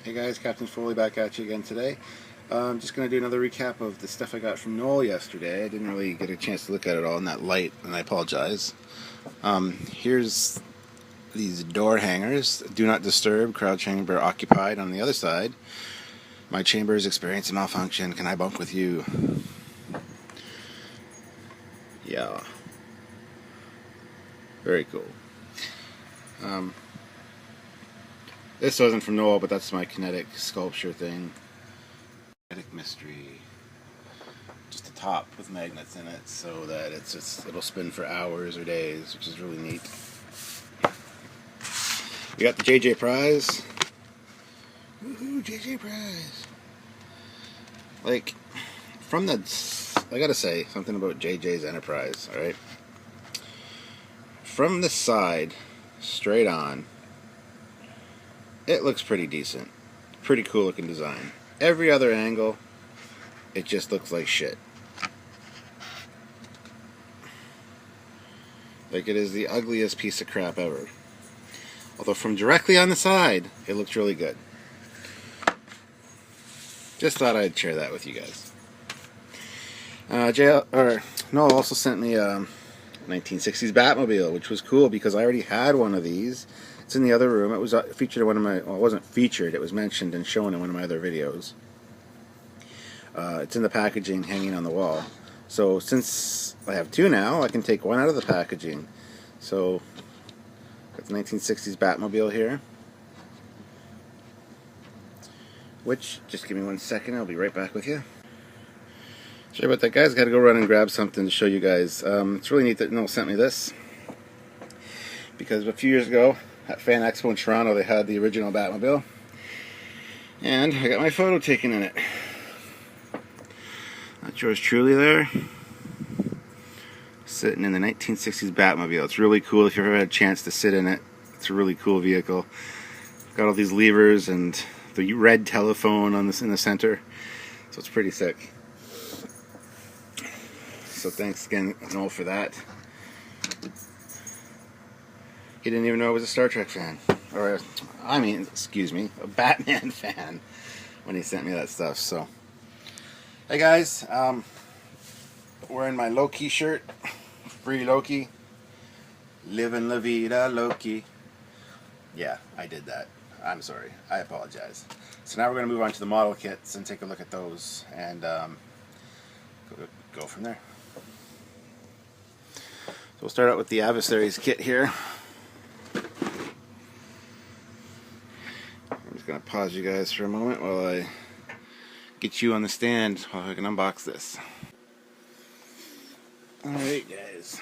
Hey guys, Captain Foley back at you again today. I'm just going to do another recap of the stuff I got from Noel yesterday. I didn't really get a chance to look at it all in that light, and I apologize. Here's these door hangers. Do not disturb, crowd chamber occupied on the other side. My chamber is experiencing malfunction. Can I bunk with you? Yeah. Very cool. This wasn't from Noel, but that's my kinetic sculpture thing. Kinetic mystery. Just a top with magnets in it so that it'll spin for hours or days, which is really neat. We got the JJ prize. Woohoo, JJ prize. Like, I gotta say something about JJ's Enterprise, alright? From the side, straight on, it looks pretty decent. Pretty cool looking design. Every other angle, it just looks like shit. Like it is the ugliest piece of crap ever. Although from directly on the side, it looks really good. Just thought I'd share that with you guys. Noel also sent me a 1960s Batmobile, which was cool because I already had one of these. It's in the other room. It was featured in one of my... Well, it wasn't featured. It was mentioned and shown in one of my other videos. It's in the packaging hanging on the wall. So since I have two now, I can take one out of the packaging. So, got the 1960s Batmobile here. Which, just give me 1 second, I'll be right back with you. Sorry about that, guys. Got to go run and grab something to show you guys. It's really neat that Noel sent me this. Because a few years ago, at Fan Expo in Toronto, they had the original Batmobile. And I got my photo taken in it. That's yours truly there. Sitting in the 1960s Batmobile. It's really cool if you've ever had a chance to sit in it. It's a really cool vehicle. Got all these levers and the red telephone on this in the center. So it's pretty sick. So thanks again, Noel, for that. He didn't even know I was a Star Trek fan. Or, excuse me, a Batman fan when he sent me that stuff. So, hey guys, wearing my Loki shirt. Free Loki. Living La Vida Loki. Yeah, I did that. I'm sorry. I apologize. So now we're going to move on to the model kits and take a look at those and go from there. So we'll start out with the Adversaries kit here. I'm just going to pause you guys for a moment while I get you on the stand while I can unbox this. Alright guys.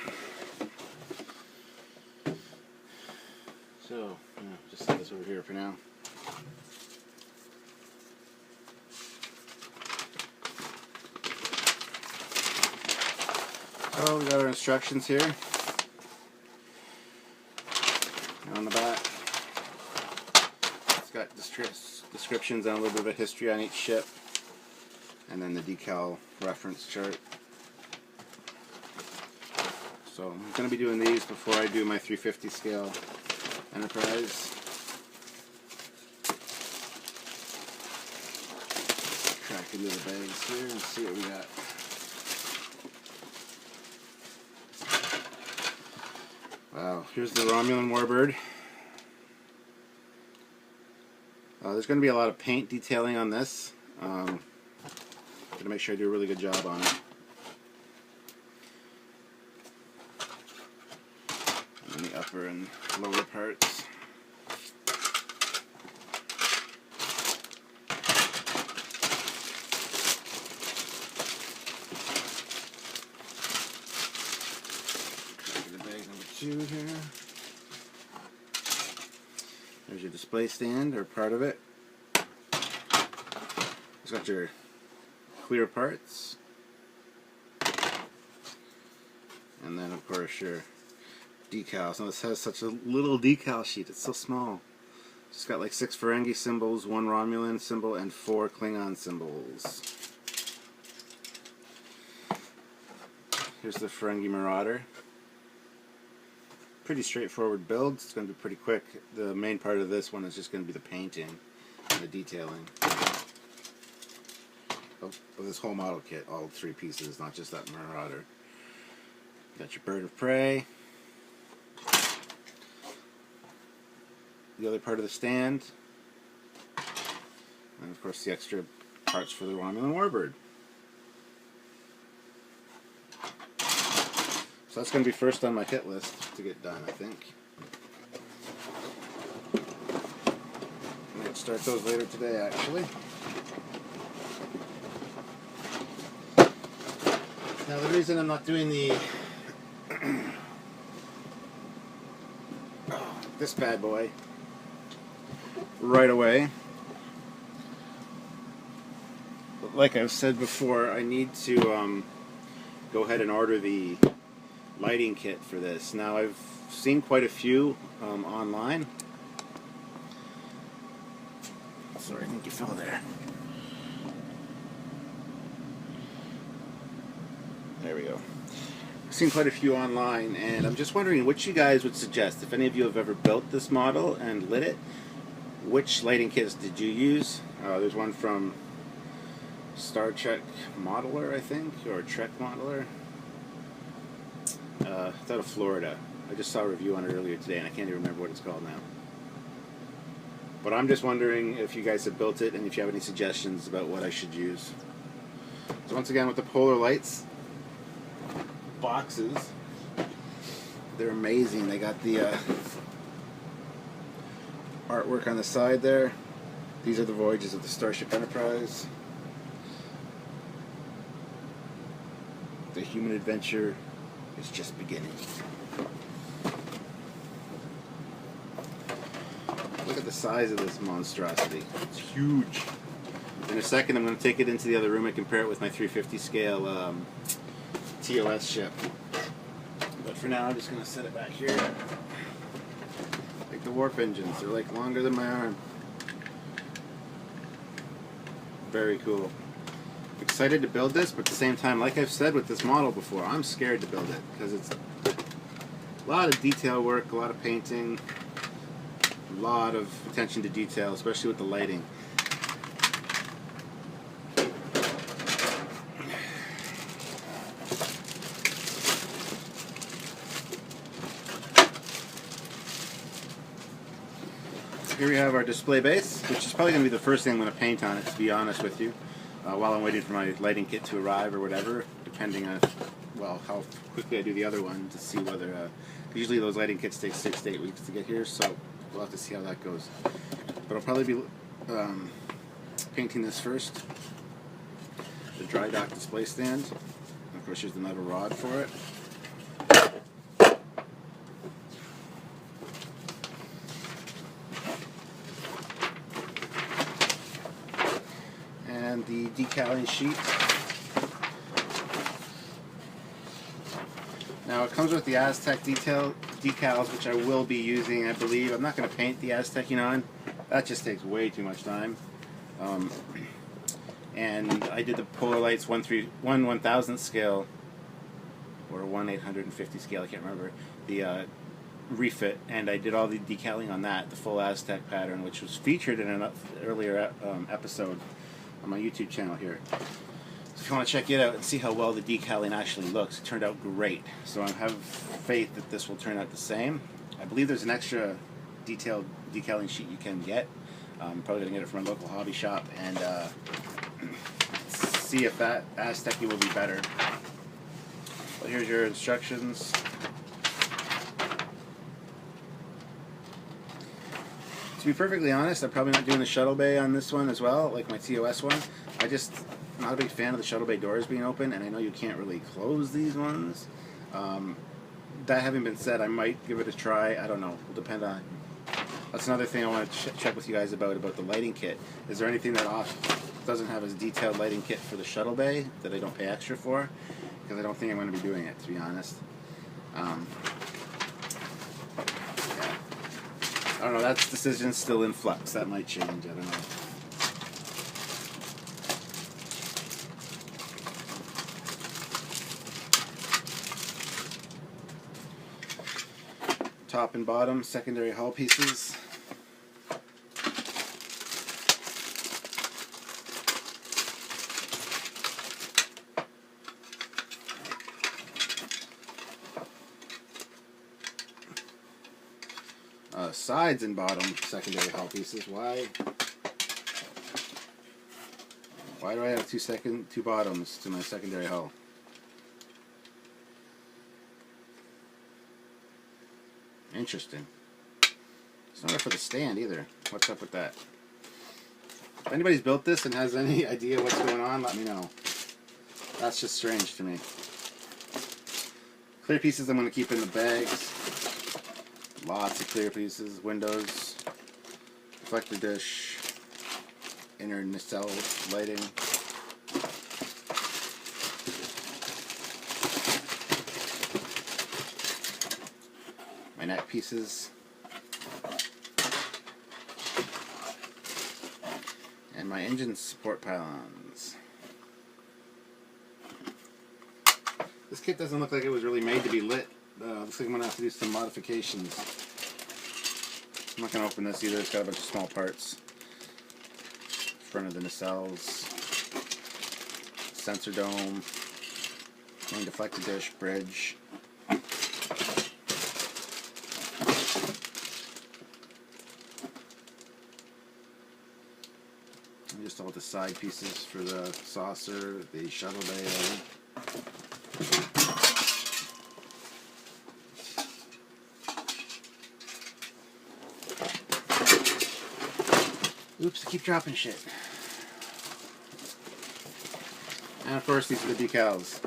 So, just set this over here for now. So we got our instructions here. On the back, it's got descriptions and a little bit of a history on each ship, and then the decal reference chart. So I'm going to be doing these before I do my 350 scale Enterprise. Crack into the bags here and see what we got. Wow, here's the Romulan Warbird. There's going to be a lot of paint detailing on this. I'm going to make sure I do a really good job on it. And the upper and lower parts. Here. There's your display stand, or part of it. It's got your clear parts. And then, of course, your decals. Now, this has such a little decal sheet. It's so small. It's got like 6 Ferengi symbols, 1 Romulan symbol, and 4 Klingon symbols. Here's the Ferengi Marauder. Pretty straightforward build. It's going to be pretty quick. The main part of this one is just going to be the painting. and the detailing of this whole model kit, all 3 pieces, not just that Marauder. Got your bird of prey, the other part of the stand, and of course the extra parts for the Romulan Warbird. So that's going to be first on my hit list to get done, I think. I might start those later today, actually. Now the reason I'm not doing the this bad boy right away, like I've said before, I need to go ahead and order the lighting kit for this. Now I've seen quite a few online. Sorry, I think you fell there. There we go. I've seen quite a few online, and I'm just wondering what you guys would suggest. If any of you have ever built this model and lit it, which lighting kits did you use? There's one from Star Trek Modeler, I think, or Trek Modeler. It's out of Florida. I just saw a review on it earlier today, and I can't even remember what it's called now. But I'm just wondering if you guys have built it, and if you have any suggestions about what I should use. So once again, with the Polar Lights boxes, they're amazing. They got the artwork on the side there. These are the voyages of the Starship Enterprise. The human adventure is just beginning. Look at the size of this monstrosity. It's huge. In a second I'm going to take it into the other room and compare it with my 350 scale TOS ship. But for now I'm just going to set it back here. Like the warp engines, they're like longer than my arm. Very cool. Excited to build this, but at the same time, like I've said with this model before, I'm scared to build it because it's a lot of detail work, a lot of painting, a lot of attention to detail, especially with the lighting. Here we have our display base, which is probably going to be the first thing I'm going to paint on it, to be honest with you. While I'm waiting for my lighting kit to arrive or whatever, depending on, well, how quickly I do the other one to see whether, usually those lighting kits take 6 to 8 weeks to get here, so we'll have to see how that goes. But I'll probably be painting this first, the dry dock display stand. And of course there's the metal rod for it. And the decaling sheet. Now it comes with the Aztec decals, which I will be using, I believe. I'm not going to paint the Aztecing on. That just takes way too much time. And I did the Polar Lights 1/1000th scale, or 1/850 scale, I can't remember, the refit, and I did all the decaling on that, the full Aztec pattern, which was featured in an earlier episode on my YouTube channel here. So if you want to check it out and see how well the decaling actually looks, it turned out great. So I have faith that this will turn out the same. I believe there's an extra detailed decaling sheet you can get. I'm probably going to get it from a local hobby shop and see if that Aztec will be better. Well, here's your instructions. To be perfectly honest, I'm probably not doing the shuttle bay on this one as well, like my TOS one. I'm not a big fan of the shuttle bay doors being open, and I know you can't really close these ones. That having been said, I might give it a try. I don't know. It'll depend on... That's another thing I want to check with you guys about the lighting kit. Is there anything that doesn't have a detailed lighting kit for the shuttle bay that I don't pay extra for? Because I don't think I'm going to be doing it, to be honest. Yeah. I don't know, that decision's still in flux. That might change, I don't know. Top and bottom, secondary hull pieces. sides and bottom secondary hull pieces. Why do I have two bottoms to my secondary hull? Interesting. It's not for the stand either. What's up with that? If anybody's built this and has any idea what's going on, let me know. That's just strange to me. Clear pieces I'm going to keep in the bags. Lots of clear pieces. Windows, reflector dish, inner nacelle lighting. My neck pieces. And my engine support pylons. This kit doesn't look like it was really made to be lit. Looks like I'm going to have to do some modifications. I'm not going to open this either. It's got a bunch of small parts. Front of the nacelles. Sensor dome. Main deflector dish. Bridge. And just all the side pieces for the saucer, the shuttle bay. Oops, I keep dropping shit. And of course, these are the decals.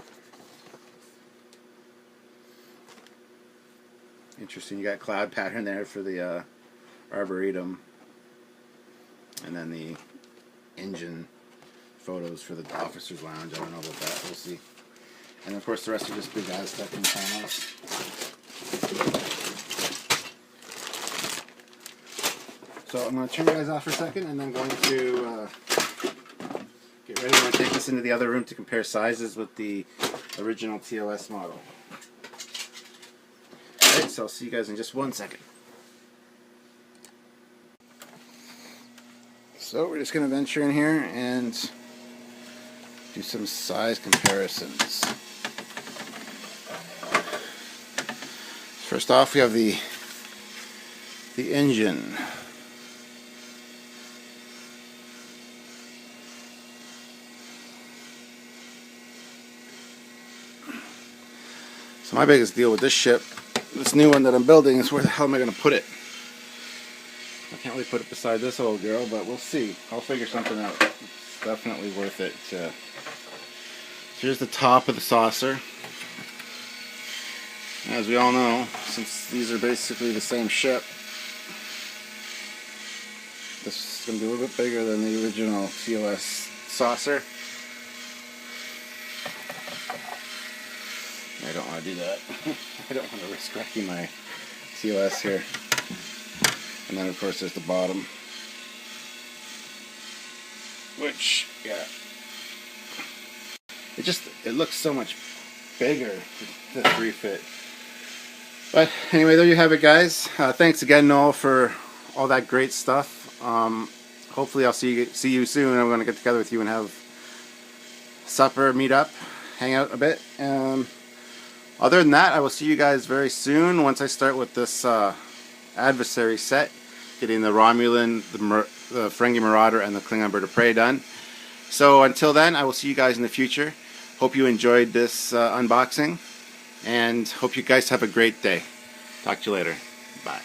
Interesting, you got cloud pattern there for the Arboretum. And then the engine photos for the officer's lounge. I don't know about that, we'll see. And of course, the rest are just big Aztec panels. So I'm going to turn you guys off for a second, and I'm going to get ready. I'm going to take this into the other room to compare sizes with the original TOS model. Alright, so I'll see you guys in just 1 second. So we're just going to venture in here and do some size comparisons. First off, we have the engine. So my biggest deal with this ship, this new one that I'm building, is where the hell am I going to put it? I can't really put it beside this old girl, but we'll see. I'll figure something out. It's definitely worth it. So here's the top of the saucer. As we all know, since these are basically the same ship, this is going to be a little bit bigger than the original TOS saucer. I don't want to do that. I don't want to risk wrecking my TOS here. And then of course there's the bottom. Which, yeah. It looks so much bigger, this refit. But anyway, there you have it, guys. Thanks again, Noel, for all that great stuff. Hopefully I'll see you soon. I'm going to get together with you and have supper, meet up, hang out a bit. Other than that, I will see you guys very soon once I start with this adversary set, getting the Romulan, the Ferengi Marauder, and the Klingon Bird of Prey done. So until then, I will see you guys in the future. Hope you enjoyed this unboxing, and hope you guys have a great day. Talk to you later. Bye.